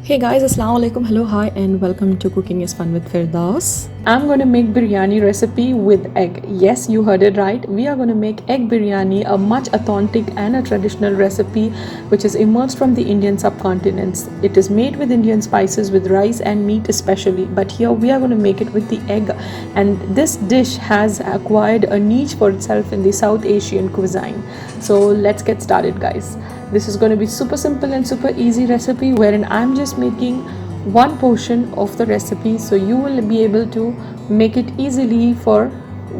Hey guys, Assalamualaikum, hello, hi, and welcome to Cooking is Fun with Firdaus. I'm going to make biryani recipe with egg. Yes, you heard it right. We are going to make egg biryani, a much authentic and a traditional recipe which is emerged from the Indian subcontinents. It is made with Indian spices, with rice and meat especially, but here we are going to make it with the egg. And this dish has acquired a niche for itself in the South Asian cuisine. So let's get started, guys. This is going to be super simple and super easy recipe wherein I'm just making one portion of the recipe, so you will be able to make it easily for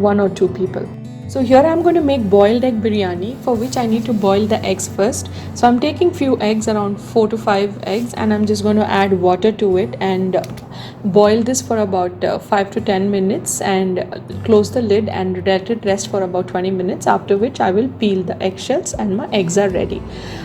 one or two people. So here I'm going to make boiled egg biryani, for which I need to boil the eggs first. So I'm taking few eggs, around 4 to 5 eggs, and I'm just going to add water to it and boil this for about 5 to 10 minutes and close the lid and let it rest for about 20 minutes, after which I will peel the eggshells and my eggs are ready.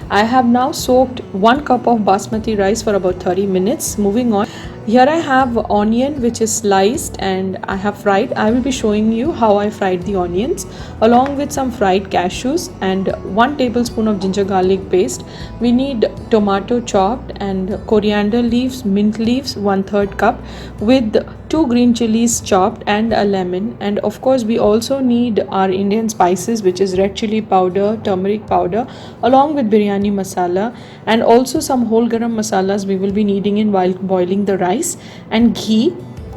I have now soaked 1 cup of basmati rice for about 30 minutes. Moving on, here I have onion which is sliced and I have fried. I will be showing you how I fried the onions, along with some fried cashews and 1 tablespoon of ginger garlic paste. We need tomato chopped and coriander leaves, mint leaves, 1/3 cup, with 2 green chilies chopped and a lemon. And of course we also need our Indian spices, which is red chili powder, turmeric powder, along with biryani masala, and also some whole garam masalas we will be needing in while boiling the rice, and ghee,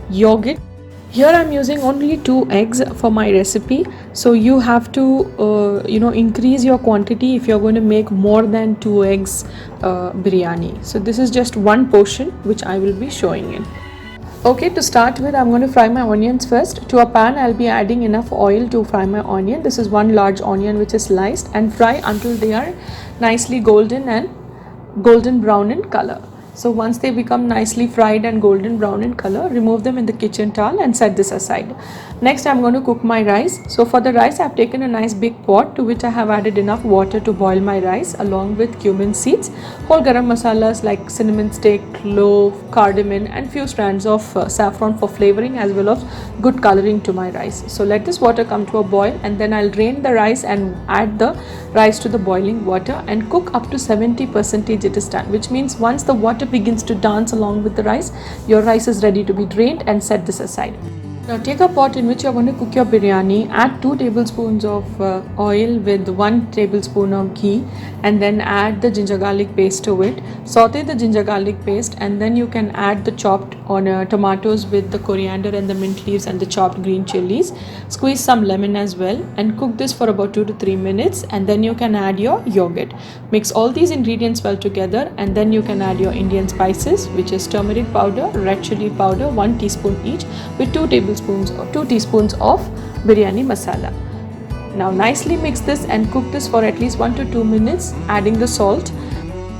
yogurt. Here I'm using only 2 eggs for my recipe, so you have to increase your quantity if you're going to make more than 2 eggs biryani. So this is just one portion which I will be showing in. Okay, to start with, I'm going to fry my onions first. To a pan, I'll be adding enough oil to fry my onion. This is 1 large onion which is sliced, and fry until they are nicely golden brown in color. So once they become nicely fried and golden brown in color, remove them in the kitchen towel and set this aside. Next, I'm going to cook my rice. So for the rice, I've taken a nice big pot to which I have added enough water to boil my rice, along with cumin seeds, whole garam masalas like cinnamon stick, clove, cardamom, and few strands of saffron for flavoring as well as good coloring to my rice. So let this water come to a boil, and then I'll drain the rice and add the rice to the boiling water and cook up to 70% it is done, which means once the water begins to dance along with the rice, your rice is ready to be drained, and set this aside. Now take a pot in which you are going to cook your biryani. Add 2 tablespoons of oil with 1 tablespoon of ghee, and then add the ginger garlic paste to it. Saute the ginger garlic paste, and then you can add the chopped tomatoes with the coriander and the mint leaves and the chopped green chilies. Squeeze some lemon as well and cook this for about 2 to 3 minutes, and then you can add your yogurt. Mix all these ingredients well together, and then you can add your Indian spices, which is turmeric powder, red chili powder, 1 teaspoon each, with 2 teaspoons of biryani masala. Now nicely mix this and cook this for at least 1 to 2 minutes, adding the salt.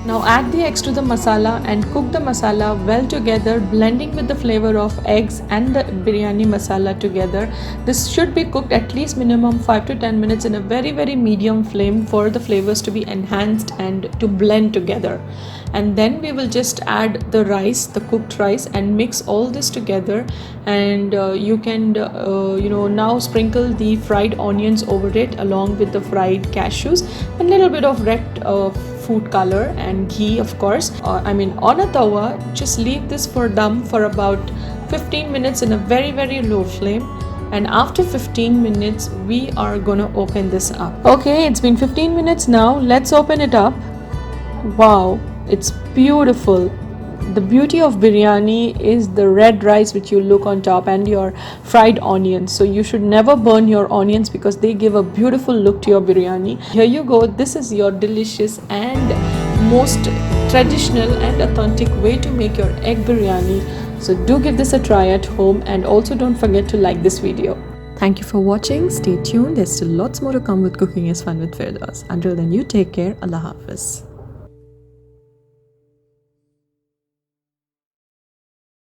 Now add the eggs to the masala and cook the masala well together, blending with the flavor of eggs and the biryani masala together. This should be cooked at least minimum 5 to 10 minutes in a very medium flame for the flavors to be enhanced and to blend together. And then we will just add the rice, the cooked rice, and mix all this together. And you can now sprinkle the fried onions over it, along with the fried cashews, a little bit of red food color, and ghee, of course. On a tawa, just leave this for dum for about 15 minutes in a very low flame. And after 15 minutes, we are gonna open this up. Okay, it's been 15 minutes now. Let's open it up. Wow, it's beautiful. The beauty of biryani is the red rice which you look on top, and your fried onions. So you should never burn your onions because they give a beautiful look to your biryani. Here you go. This is your delicious and most traditional and authentic way to make your egg biryani. So do give this a try at home, and also don't forget to like this video. Thank you for watching. Stay tuned. There's still lots more to come with Cooking is Fun with Firdaus. Until then, you take care. Allah Hafiz.